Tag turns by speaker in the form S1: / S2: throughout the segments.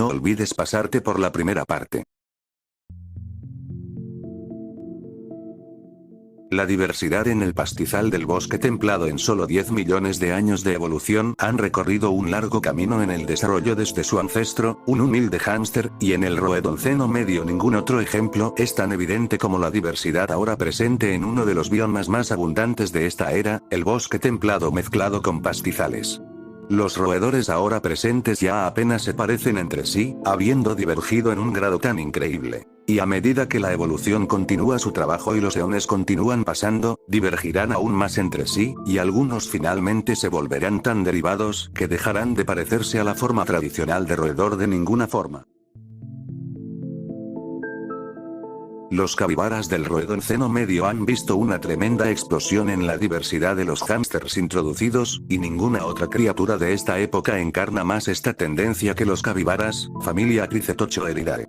S1: no olvides pasarte por la primera parte. La diversidad en el pastizal del bosque templado en solo 10 millones de años de evolución han recorrido un largo camino en el desarrollo desde su ancestro, un humilde hámster, y en el Roedonceno medio ningún otro ejemplo es tan evidente como la diversidad ahora presente en uno de los biomas más abundantes de esta era, el bosque templado mezclado con pastizales. Los roedores ahora presentes ya apenas se parecen entre sí, habiendo divergido en un grado tan increíble. Y a medida que la evolución continúa su trabajo y los eones continúan pasando, divergirán aún más entre sí, y algunos finalmente se volverán tan derivados que dejarán de parecerse a la forma tradicional de roedor de ninguna forma. Los capibaras del Roedonceno medio han visto una tremenda explosión en la diversidad de los hámsters introducidos, y ninguna otra criatura de esta época encarna más esta tendencia que los capibaras, familia Cricetochoeridae.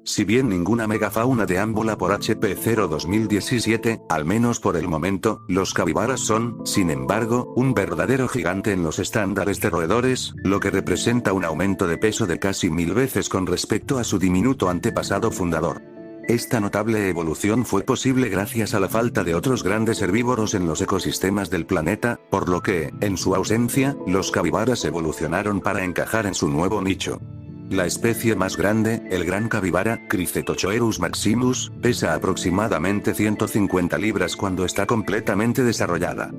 S1: Si bien ninguna megafauna deambula por HP 0 2017, al menos por el momento, los capibaras son, sin embargo, un verdadero gigante en los estándares de roedores, lo que representa un aumento de peso de casi 1000 veces con respecto a su diminuto antepasado fundador. Esta notable evolución fue posible gracias a la falta de otros grandes herbívoros en los ecosistemas del planeta, por lo que, en su ausencia, los capibaras evolucionaron para encajar en su nuevo nicho. La especie más grande, el gran capibara, Cricetochoerus maximus, pesa aproximadamente 150 libras cuando está completamente desarrollada.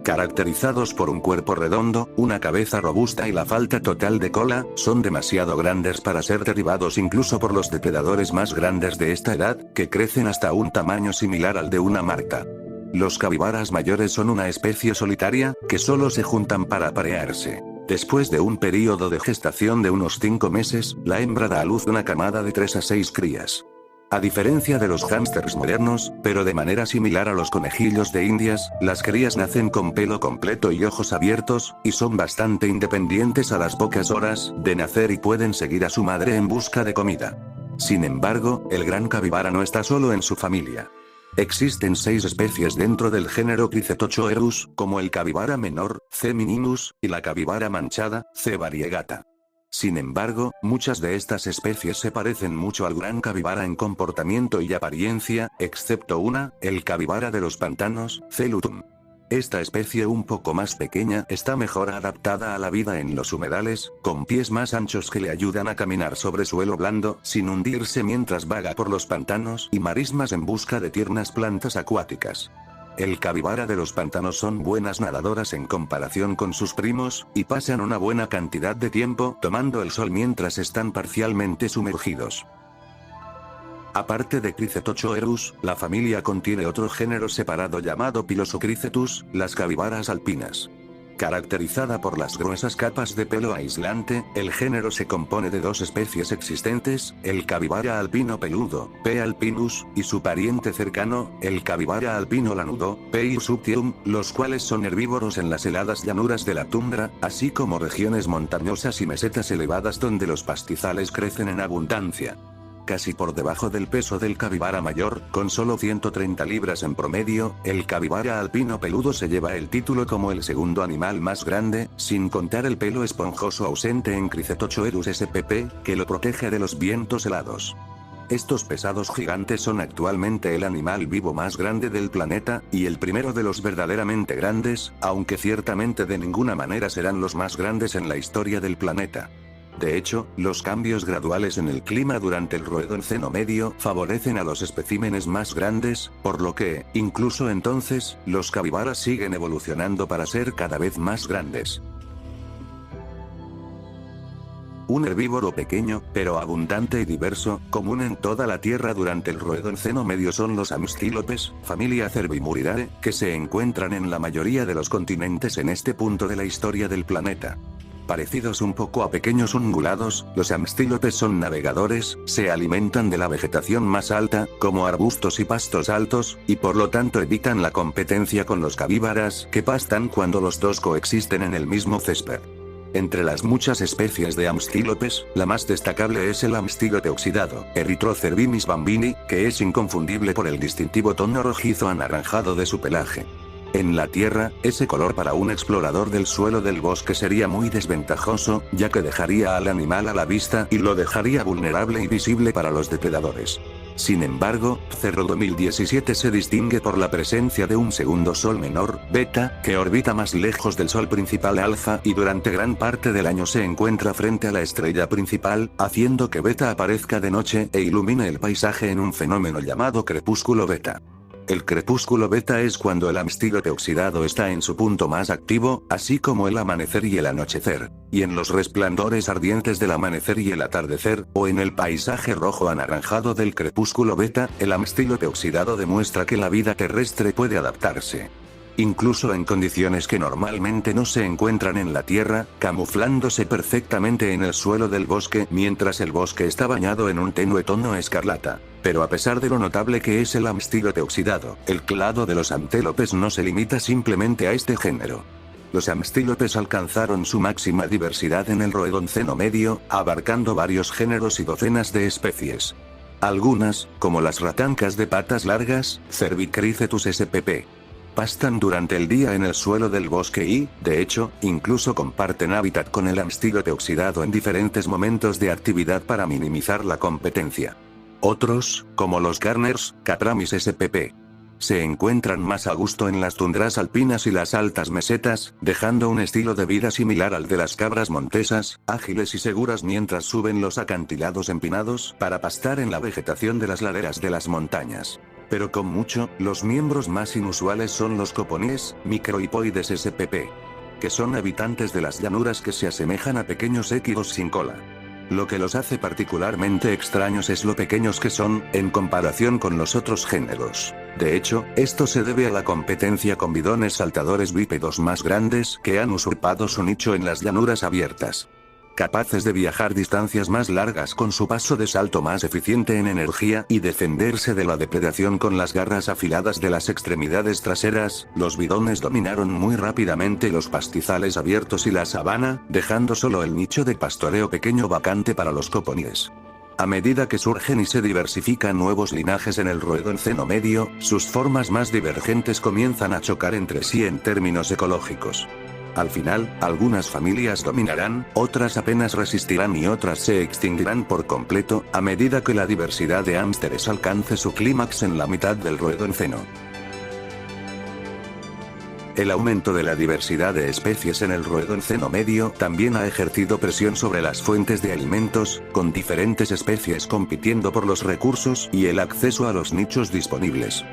S1: Caracterizados por un cuerpo redondo, una cabeza robusta y la falta total de cola, son demasiado grandes para ser derribados incluso por los depredadores más grandes de esta edad, que crecen hasta un tamaño similar al de una marta. Los capibaras mayores son una especie solitaria, que solo se juntan para aparearse. Después de un período de gestación de unos 5 meses, la hembra da a luz una camada de 3 a 6 crías. A diferencia de los hámsters modernos, pero de manera similar a los conejillos de Indias, las crías nacen con pelo completo y ojos abiertos, y son bastante independientes a las pocas horas de nacer y pueden seguir a su madre en busca de comida. Sin embargo, el gran capibara no está solo en su familia. Existen 6 especies dentro del género Cricetochoerus, como el capibara menor, C. minimus, y la capibara manchada, C. variegata. Sin embargo, muchas de estas especies se parecen mucho al gran capibara en comportamiento y apariencia, excepto una, el capibara de los pantanos, C. lutum. Esta especie un poco más pequeña está mejor adaptada a la vida en los humedales, con pies más anchos que le ayudan a caminar sobre suelo blando sin hundirse mientras vaga por los pantanos y marismas en busca de tiernas plantas acuáticas. El capibara de los pantanos son buenas nadadoras en comparación con sus primos, y pasan una buena cantidad de tiempo tomando el sol mientras están parcialmente sumergidos. Aparte de Cricetochoerus, la familia contiene otro género separado llamado Pilosocricetus, las capibaras alpinas. Caracterizada por las gruesas capas de pelo aislante, el género se compone de 2 especies existentes, el capibara alpino peludo, P. alpinus, y su pariente cercano, el capibara alpino lanudo, P. hirsutium, los cuales son herbívoros en las heladas llanuras de la tundra, así como regiones montañosas y mesetas elevadas donde los pastizales crecen en abundancia. Casi por debajo del peso del capibara mayor, con solo 130 libras en promedio, el capibara alpino peludo se lleva el título como el segundo animal más grande, sin contar el pelo esponjoso ausente en Cricetochoerus spp, que lo protege de los vientos helados. Estos pesados gigantes son actualmente el animal vivo más grande del planeta, y el primero de los verdaderamente grandes, aunque ciertamente de ninguna manera serán los más grandes en la historia del planeta. De hecho, los cambios graduales en el clima durante el Roedonceno medio favorecen a los especímenes más grandes, por lo que, incluso entonces, los capibaras siguen evolucionando para ser cada vez más grandes. Un herbívoro pequeño, pero abundante y diverso, común en toda la Tierra durante el Roedonceno medio son los amstílopes, familia Cervimuridae, que se encuentran en la mayoría de los continentes en este punto de la historia del planeta. Parecidos un poco a pequeños ungulados, los amstílopes son navegadores, se alimentan de la vegetación más alta, como arbustos y pastos altos, y por lo tanto evitan la competencia con los capibaras, que pastan cuando los dos coexisten en el mismo césped. Entre las muchas especies de amstílopes, la más destacable es el amstílope oxidado, Erythrocervinis bambini, que es inconfundible por el distintivo tono rojizo anaranjado de su pelaje. En la Tierra, ese color para un explorador del suelo del bosque sería muy desventajoso, ya que dejaría al animal a la vista y lo dejaría vulnerable y visible para los depredadores. Sin embargo, Cerro 2017 se distingue por la presencia de un segundo sol menor, Beta, que orbita más lejos del sol principal Alfa y durante gran parte del año se encuentra frente a la estrella principal, haciendo que Beta aparezca de noche e ilumine el paisaje en un fenómeno llamado crepúsculo Beta. El crepúsculo beta es cuando el amstílope oxidado está en su punto más activo, así como el amanecer y el anochecer, y en los resplandores ardientes del amanecer y el atardecer, o en el paisaje rojo anaranjado del crepúsculo beta, el amstílope oxidado demuestra que la vida terrestre puede adaptarse. Incluso en condiciones que normalmente no se encuentran en la Tierra, camuflándose perfectamente en el suelo del bosque mientras el bosque está bañado en un tenue tono escarlata. Pero a pesar de lo notable que es el amstílope oxidado, el clado de los antílopes no se limita simplemente a este género. Los amstílopes alcanzaron su máxima diversidad en el Roedonceno medio, abarcando varios géneros y docenas de especies. Algunas, como las ratancas de patas largas, Cervicricetus spp. Pastan durante el día en el suelo del bosque y, de hecho, incluso comparten hábitat con el amstílope oxidado en diferentes momentos de actividad para minimizar la competencia. Otros, como los Garners, Capramis spp. Se encuentran más a gusto en las tundras alpinas y las altas mesetas, dejando un estilo de vida similar al de las cabras montesas, ágiles y seguras mientras suben los acantilados empinados para pastar en la vegetación de las laderas de las montañas. Pero con mucho, los miembros más inusuales son los coponíes, microhipoides spp. Que son habitantes de las llanuras que se asemejan a pequeños equidus sin cola. Lo que los hace particularmente extraños es lo pequeños que son, en comparación con los otros géneros. De hecho, esto se debe a la competencia con bidones saltadores bípedos más grandes que han usurpado su nicho en las llanuras abiertas. Capaces de viajar distancias más largas con su paso de salto más eficiente en energía y defenderse de la depredación con las garras afiladas de las extremidades traseras, los bidones dominaron muy rápidamente los pastizales abiertos y la sabana, dejando solo el nicho de pastoreo pequeño vacante para los coponíes. A medida que surgen y se diversifican nuevos linajes en el Roedonceno medio, sus formas más divergentes comienzan a chocar entre sí en términos ecológicos. Al final, algunas familias dominarán, otras apenas resistirán y otras se extinguirán por completo, a medida que la diversidad de hámsteres alcance su clímax en la mitad del Roedonceno. El aumento de la diversidad de especies en el Roedonceno medio también ha ejercido presión sobre las fuentes de alimentos, con diferentes especies compitiendo por los recursos y el acceso a los nichos disponibles.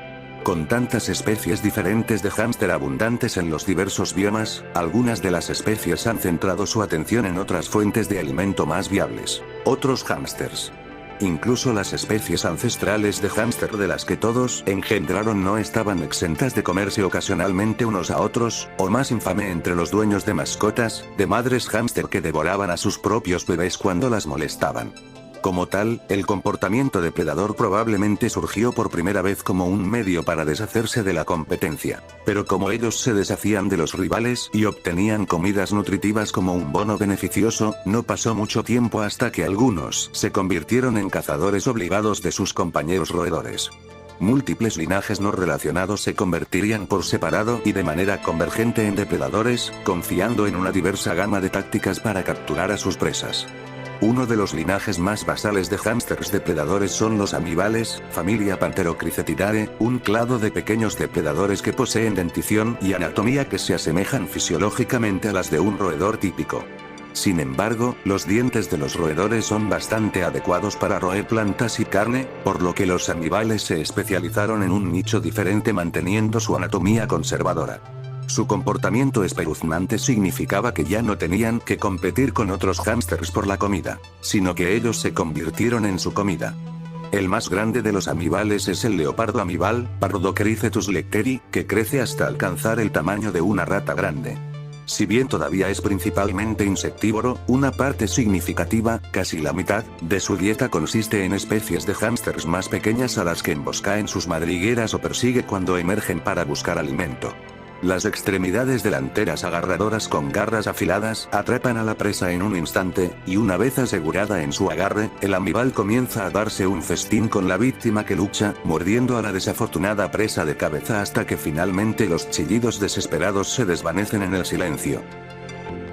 S1: Con tantas especies diferentes de hámster abundantes en los diversos biomas, algunas de las especies han centrado su atención en otras fuentes de alimento más viables. Otros hámsters. Incluso las especies ancestrales de hámster de las que todos engendraron no estaban exentas de comerse ocasionalmente unos a otros, o más infame entre los dueños de mascotas, de madres hámster que devoraban a sus propios bebés cuando las molestaban. Como tal, el comportamiento depredador probablemente surgió por primera vez como un medio para deshacerse de la competencia. Pero como ellos se deshacían de los rivales y obtenían comidas nutritivas como un bono beneficioso, no pasó mucho tiempo hasta que algunos se convirtieron en cazadores obligados de sus compañeros roedores. Múltiples linajes no relacionados se convertirían por separado y de manera convergente en depredadores, confiando en una diversa gama de tácticas para capturar a sus presas. Uno de los linajes más basales de hámsters depredadores son los amibales, familia Pantherocricetidae, un clado de pequeños depredadores que poseen dentición y anatomía que se asemejan fisiológicamente a las de un roedor típico. Sin embargo, los dientes de los roedores son bastante adecuados para roer plantas y carne, por lo que los amibales se especializaron en un nicho diferente manteniendo su anatomía conservadora. Su comportamiento espeluznante significaba que ya no tenían que competir con otros hámsters por la comida, sino que ellos se convirtieron en su comida. El más grande de los amibales es el leopardo amibal, Pardocricetus lecteri, que crece hasta alcanzar el tamaño de una rata grande. Si bien todavía es principalmente insectívoro, una parte significativa, casi la mitad, de su dieta consiste en especies de hámsters más pequeñas a las que embosca en sus madrigueras o persigue cuando emergen para buscar alimento. Las extremidades delanteras agarradoras con garras afiladas atrapan a la presa en un instante, y una vez asegurada en su agarre, el amival comienza a darse un festín con la víctima que lucha, mordiendo a la desafortunada presa de cabeza hasta que finalmente los chillidos desesperados se desvanecen en el silencio.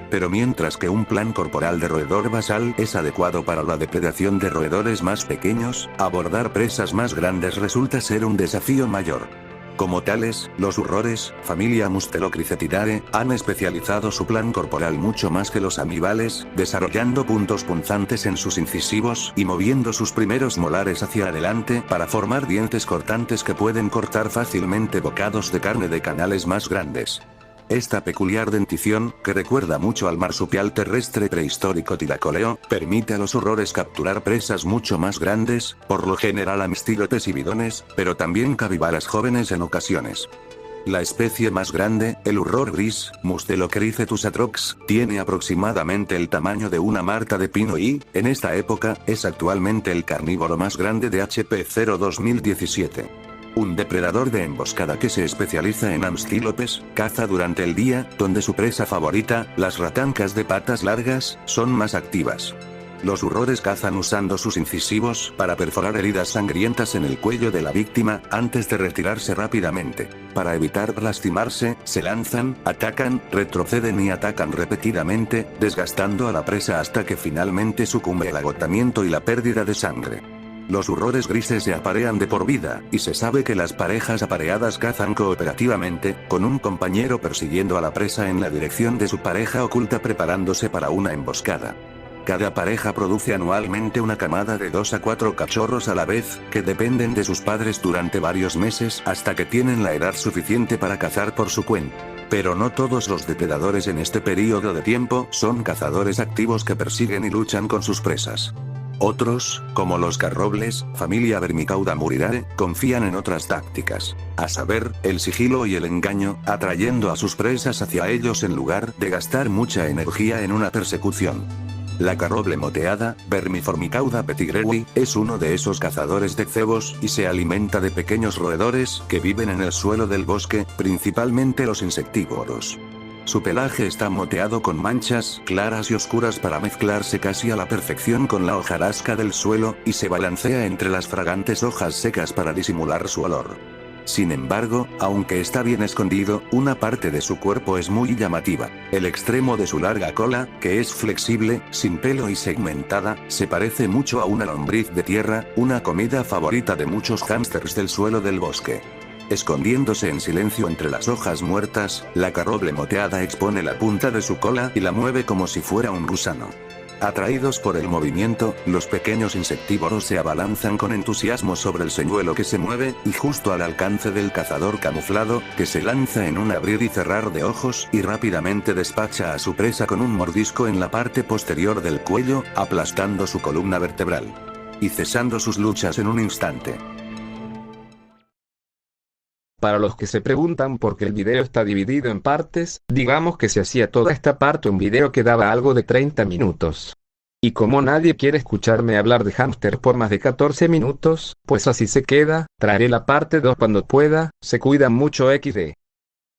S1: Pero mientras que un plan corporal de roedor basal es adecuado para la depredación de roedores más pequeños, abordar presas más grandes resulta ser un desafío mayor. Como tales, los urrores, familia Mustelocrycetidae, han especializado su plan corporal mucho más que los amibales, desarrollando puntos punzantes en sus incisivos y moviendo sus primeros molares hacia adelante para formar dientes cortantes que pueden cortar fácilmente bocados de carne de canales más grandes. Esta peculiar dentición, que recuerda mucho al marsupial terrestre prehistórico Thylacoleo, permite a los urrores capturar presas mucho más grandes, por lo general antílopes y bidones, pero también capibaras jóvenes en ocasiones. La especie más grande, el urror gris, Mustelocrycetus atrox, tiene aproximadamente el tamaño de una marta de pino y, en esta época, es actualmente el carnívoro más grande de HP0 2017. Un depredador de emboscada que se especializa en antílopes, caza durante el día, donde su presa favorita, las ratancas de patas largas, son más activas. Los urrores cazan usando sus incisivos para perforar heridas sangrientas en el cuello de la víctima, antes de retirarse rápidamente. Para evitar lastimarse, se lanzan, atacan, retroceden y atacan repetidamente, desgastando a la presa hasta que finalmente sucumbe el agotamiento y la pérdida de sangre. Los urrores grises se aparean de por vida, y se sabe que las parejas apareadas cazan cooperativamente, con un compañero persiguiendo a la presa en la dirección de su pareja oculta preparándose para una emboscada. Cada pareja produce anualmente una camada de 2 a 4 cachorros a la vez, que dependen de sus padres durante varios meses hasta que tienen la edad suficiente para cazar por su cuenta. Pero no todos los depredadores en este periodo de tiempo son cazadores activos que persiguen y luchan con sus presas. Otros, como los carrobles, familia Vermicaudamuridae, confían en otras tácticas, a saber, el sigilo y el engaño, atrayendo a sus presas hacia ellos en lugar de gastar mucha energía en una persecución. La carroble moteada, Vermiformicauda petigrewi, es uno de esos cazadores de cebos y se alimenta de pequeños roedores que viven en el suelo del bosque, principalmente los insectívoros. Su pelaje está moteado con manchas claras y oscuras para mezclarse casi a la perfección con la hojarasca del suelo, y se balancea entre las fragantes hojas secas para disimular su olor. Sin embargo, aunque está bien escondido, una parte de su cuerpo es muy llamativa. El extremo de su larga cola, que es flexible, sin pelo y segmentada, se parece mucho a una lombriz de tierra, una comida favorita de muchos hámsters del suelo del bosque. Escondiéndose en silencio entre las hojas muertas, la carroble moteada expone la punta de su cola y la mueve como si fuera un gusano. Atraídos por el movimiento, los pequeños insectívoros se abalanzan con entusiasmo sobre el señuelo que se mueve, y justo al alcance del cazador camuflado, que se lanza en un abrir y cerrar de ojos y rápidamente despacha a su presa con un mordisco en la parte posterior del cuello, aplastando su columna vertebral. Y cesando sus luchas en un instante.
S2: Para los que se preguntan por qué el video está dividido en partes, digamos que si hacía toda esta parte un video quedaba algo de 30 minutos. Y como nadie quiere escucharme hablar de hámster por más de 14 minutos, pues así se queda, traeré la parte 2 cuando pueda, se cuidan mucho XD.